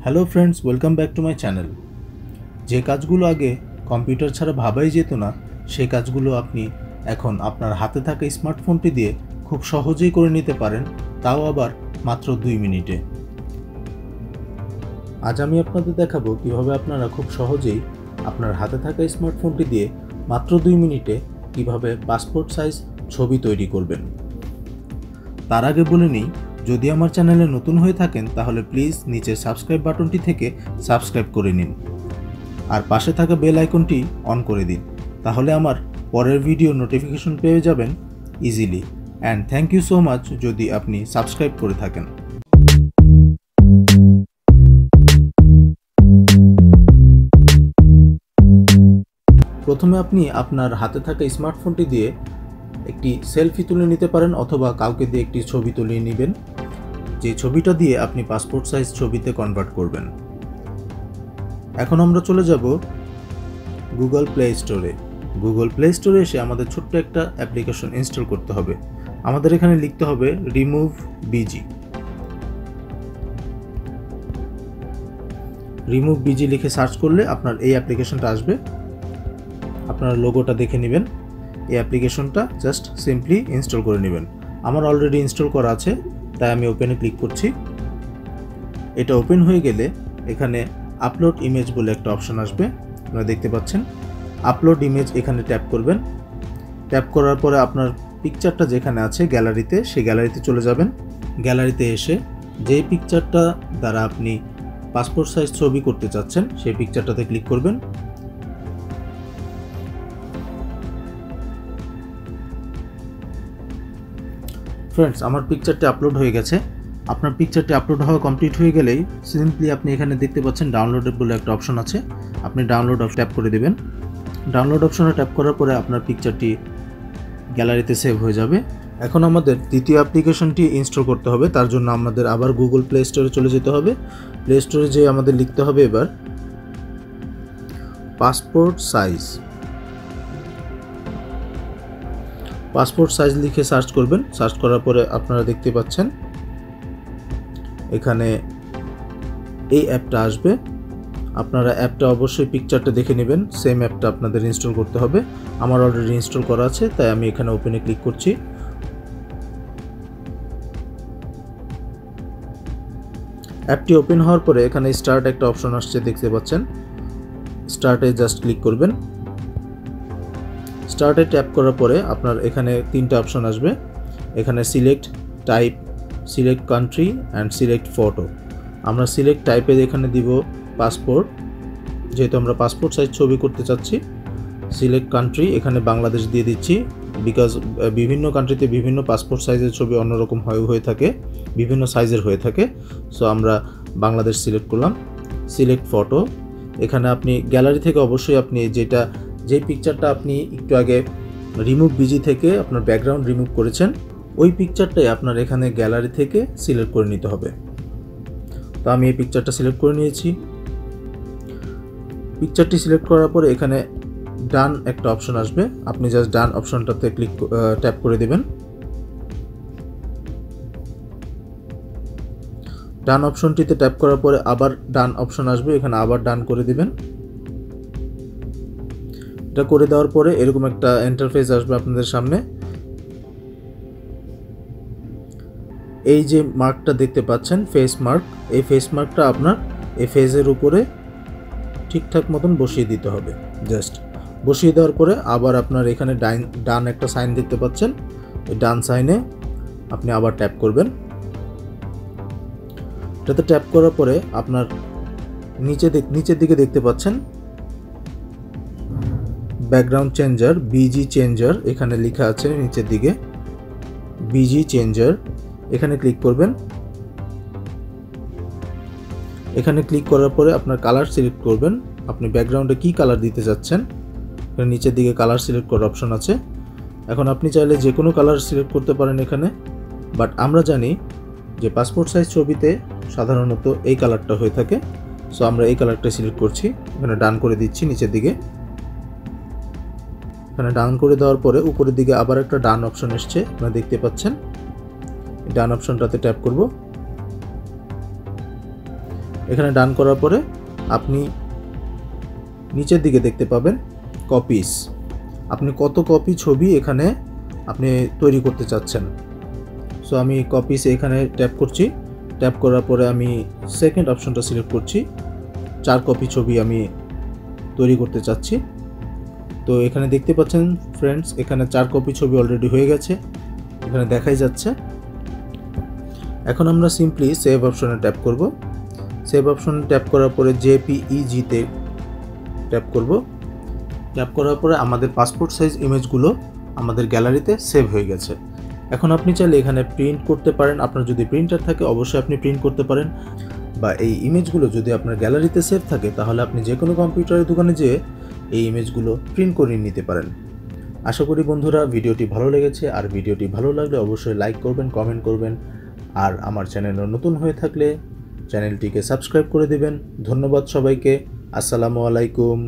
Hello friends, welcome back to my channel. যে কাজগুলো আগে কম্পিউটার ছাড়া ভাবাই যেত না, সেই কাজগুলো আপনি এখন আপনার হাতে থাকা স্মার্টফোনটি দিয়ে খুব সহজেই করে নিতে পারেন, তাও আবার মাত্র 2 মিনিটে। আজ আমি আপনাদের দেখাবো কিভাবে আপনারা খুব সহজেই আপনার হাতে থাকা স্মার্টফোনটি দিয়ে মাত্র 2 মিনিটে কিভাবে পাসপোর্ট সাইজ ছবি তৈরি করবেন। তার আগে বলে নিই, যদি আমার চ্যানেলে নতুন হয়ে থাকেন তাহলে প্লিজ নিচের সাবস্ক্রাইব বাটনটি থেকে সাবস্ক্রাইব করে নিন আর পাশে থাকা বেল আইকনটি অন করে দিন, তাহলে আমার পরের ভিডিও নোটিফিকেশন পেয়ে যাবেন easily. And thank you so much যদি আপনি সাবস্ক্রাইব করে থাকেন। প্রথমে আপনি আপনার হাতে থাকা স্মার্টফোনটি দিয়ে একটি সেলফি তুলে নিতে পারেন অথবা কাউকে দিয়ে একটি ছবি তুলে নেবেন, যে ছবিটা দিয়ে আপনি পাসপোর্ট সাইজ ছবিতে কনভার্ট করবেন। এখন আমরা চলে যাব গুগল প্লে স্টোরে। গুগল প্লে স্টোরে এসে আমাদের ছোট্ট একটা অ্যাপ্লিকেশন ইনস্টল করতে হবে। আমাদের এখানে লিখতে হবে রিমুভ বিজি। রিমুভ বিজি লিখে সার্চ করলে আপনার এই অ্যাপ্লিকেশনটা আসবে। আপনার লোগোটা দেখে নেবেন। এই অ্যাপ্লিকেশনটা জাস্ট সিম্পলি ইনস্টল করে নেবেন। আমার অলরেডি ইনস্টল করা আছে, তাই আমি ওপেনে ক্লিক করছি। এটা ওপেন হয়ে গেলে এখানে আপলোড ইমেজ বলে একটা অপশন আসবে, আপনারা দেখতে পাচ্ছেন। আপলোড ইমেজ এখানে ট্যাপ করবেন। ট্যাপ করার পরে আপনার পিকচারটা যেখানে আছে গ্যালারিতে, সেই গ্যালারিতে চলে যাবেন। গ্যালারিতে এসে যেই পিকচারটা দ্বারা আপনি পাসপোর্ট সাইজ ছবি করতে চাচ্ছেন সেই পিকচারটাতে ক্লিক করবেন। ফ্রেন্ডস, আমার পিকচারটি আপলোড হয়ে গেছে। আপনার পিকচারটি আপলোড হওয়া কমপ্লিট হয়ে গেলেই সিম্পলি আপনি এখানে দেখতে পাচ্ছেন ডাউনলোডেড বলে একটা অপশন আছে, আপনি ডাউনলোড ট্যাপ করে দেবেন। ডাউনলোড অপশনে ট্যাপ করার পরে আপনার পিকচারটি গ্যালারিতে সেভ হয়ে যাবে। এখন আমাদের দ্বিতীয় অ্যাপ্লিকেশনটি ইনস্টল করতে হবে। তার জন্য আমাদের আবার গুগল প্লে স্টোরে চলে যেতে হবে। প্লে স্টোরে যেয়ে আমাদের লিখতে হবে এবার পাসপোর্ট সাইজ। পাসপোর্ট সাইজ লিখে সার্চ করবেন। সার্চ করার পরে আপনারা দেখতে পাচ্ছেন এখানে এই অ্যাপটা আসবে। আপনারা অ্যাপটা অবশ্যই পিকচারটা দেখে নেবেন, সেম অ্যাপটা আপনাদের ইনস্টল করতে হবে। আমার অলরেডি ইনস্টল করা আছে, তাই আমি এখানে ওপেনে ক্লিক করছি। অ্যাপটি ওপেন হওয়ার পরে এখানে স্টার্ট একটা অপশন আসছে, দেখতে পাচ্ছেন। স্টার্টে জাস্ট ক্লিক করবেন। স্টার্টে ট্যাপ করার পরে আপনার এখানে তিনটা অপশন আসবে। এখানে select type, select country and select photo. আমরা সিলেক্ট টাইপে এখানে দিব পাসপোর্ট, যেহেতু আমরা পাসপোর্ট সাইজ ছবি করতে চাচ্ছি। সিলেক্ট কান্ট্রি এখানে বাংলাদেশ দিয়ে দিচ্ছি, বিকজ বিভিন্ন কান্ট্রিতে বিভিন্ন পাসপোর্ট সাইজের ছবি অন্যরকম হয়ে থাকে, বিভিন্ন সাইজের হয়ে থাকে। সো আমরা বাংলাদেশ সিলেক্ট করলাম। সিলেক্ট ফটো, এখানে আপনি গ্যালারি থেকে অবশ্যই আপনি যেই পিকচারটা আপনি একটু আগে রিমুভ বিজি থেকে আপনার ব্যাকগ্রাউন্ড রিমুভ করেছেন, ওই পিকচারটাই আপনার এখানে গ্যালারি থেকে সিলেক্ট করে নিতে হবে। তো আমি এই পিকচারটা সিলেক্ট করে নিয়েছি। পিকচারটি সিলেক্ট করার পরে এখানে ডান একটা অপশন আসবে, আপনি জাস্ট ডান অপশনটাতে ট্যাপ করে দেবেন। ডান অপশনটিতে ট্যাপ করার পরে আবার ডান অপশন আসবে, এখানে আবার ডান করে দিবেন। এটা করে দেওয়ার পরে এরকম একটা ইন্টারফেস আসবে আপনাদের সামনে। এই যে মার্কটা দেখতে পাচ্ছেন, ফেস মার্ক, এই ফেস মার্কটা আপনার এই ফেজের উপরে ঠিকঠাক মতন বসিয়ে দিতে হবে। জাস্ট বসিয়ে দেওয়ার পরে আবার আপনার এখানে ডান একটা সাইন দেখতে পাচ্ছেন, এই ডান সাইনে আপনি আবার ট্যাপ করবেন। এটাতে ট্যাপ করার পরে আপনার নিচের দিকে দেখতে পাচ্ছেন ব্যাকগ্রাউন্ড চেঞ্জার, বিজি চেঞ্জার, এখানে লেখা আছে নিচের দিকে বিজি চেঞ্জার। এখানে ক্লিক করবেন। এখানে ক্লিক করার পরে আপনার কালার সিলেক্ট করবেন, আপনি ব্যাকগ্রাউন্ডে কি কালার দিতে যাচ্ছেন। এখানে নিচের দিকে কালার সিলেক্ট করার অপশন আছে। এখন আপনি চাইলে যে কোনো কালার সিলেক্ট করতে পারেন এখানে, বাট আমরা জানি যে পাসপোর্ট সাইজ ছবিতে সাধারণত এই কালারটা হয়ে থাকে। সো আমরা এই কালারটা সিলেক্ট করছি, এখানে ডান করে দিচ্ছি নিচের দিকে। এখানে ডান করে দেওয়ার পরে উপরের দিকে আবার একটা ডান অপশন এসছে, আপনারা দেখতে পাচ্ছেন। ডান অপশনটাতে ট্যাপ করব। এখানে ডান করার পরে আপনি নিচের দিকে দেখতে পাবেন কপিস। আপনি কত কপি ছবি এখানে আপনি তৈরি করতে চাচ্ছেন। সো আমি কপিস এখানে ট্যাপ করছি। ট্যাপ করার পরে আমি সেকেন্ড অপশনটা সিলেক্ট করছি। 4 কপি ছবি আমি তৈরি করতে চাচ্ছি। তো এখানে দেখতে পাচ্ছেন ফ্রেন্ডস, এখানে 4 কপি ছবি অলরেডি হয়ে গেছে, এখানে দেখাই যাচ্ছে। এখন আমরা সিম্পলি সেভ অপশনে ট্যাপ করব। সেভ অপশনে ট্যাপ করার পরে জেপিইজিতে ট্যাপ করব। ট্যাপ করার পরে আমাদের পাসপোর্ট সাইজ ইমেজগুলো আমাদের গ্যালারিতে সেভ হয়ে গেছে। এখন আপনি চাইলে এখানে প্রিন্ট করতে পারেন। আপনার যদি প্রিন্টার থাকে অবশ্যই আপনি প্রিন্ট করতে পারেন, বা এই ইমেজগুলো যদি আপনার গ্যালারিতে সেভ থাকে তাহলে আপনি যে কোনো কম্পিউটারের দোকানে যেয়ে এই ইমেজগুলো প্রিন্ট করে নিতে পারেন। আশা করি বন্ধুরা ভিডিওটি ভালো লেগেছে, আর ভিডিওটি ভালো লাগলে অবশ্যই লাইক করবেন, কমেন্ট করবেন, আর আমার চ্যানেলে নতুন হয়ে থাকলে চ্যানেলটিকে সাবস্ক্রাইব করে দিবেন। ধন্যবাদ সবাইকে। আসসালামু আলাইকুম।